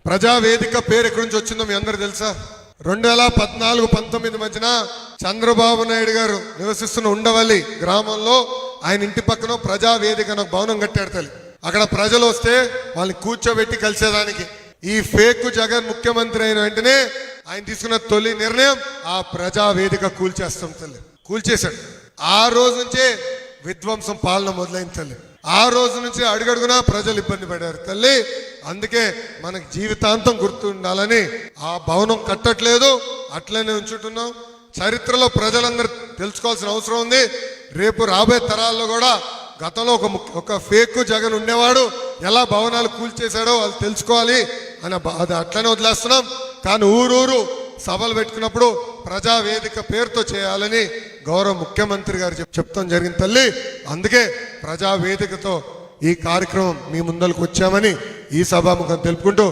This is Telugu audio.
ప్రజావేదిక పేరు ఎక్కడి నుంచి వచ్చిందో మీ అందరు తెలుసా? 2014-19 మధ్యన చంద్రబాబు నాయుడు గారు నివసిస్తున్న ఉండవల్లి గ్రామంలో ఆయన ఇంటి పక్కన ప్రజావేదిక అనే భవనం కట్టాడు తల్లి. అక్కడ ప్రజలు వస్తే వాళ్ళని కూర్చోబెట్టి కలిసేదానికి. ఈ ఫేక్ జగన్ ముఖ్యమంత్రి అయిన వెంటనే ఆయన తీసుకున్న తొలి నిర్ణయం ఆ ప్రజావేదిక కూల్చేస్తాం తల్లి. కూల్చేశాడు. ఆ రోజు నుంచే విధ్వంసం పాలన మొదలైంది తల్లి. ఆ రోజు నుంచి అడుగడుగునా ప్రజలు ఇబ్బంది పడారు తల్లి. అందుకే మనకు జీవితాంతం గుర్తు ఉండాలని ఆ భవనం కట్టట్లేదు, అట్లనే ఉంచుతున్నాం. చరిత్రలో ప్రజలందరూ తెలుసుకోవాల్సిన అవసరం ఉంది. రేపు రాబోయే తరాల్లో కూడా గతంలో ఒక ఫేక్ జగన్ ఉండేవాడు, ఎలా భవనాలు కూల్చేశాడో వాళ్ళు తెలుసుకోవాలి అని అది అట్లనే వదిలేస్తున్నాం. కానీ ఊరూరు సభలు పెట్టుకున్నప్పుడు ప్రజావేదిక పేరుతో చేయాలని గౌరవ ముఖ్యమంత్రి గారు చెప్తాం జరిగింది తల్లి. అందుకే ప్రజావేదికతో ఈ కార్యక్రమం మీ ముందరకు వచ్చామని ఈ సభాముఖం తెలుపుకుంటూ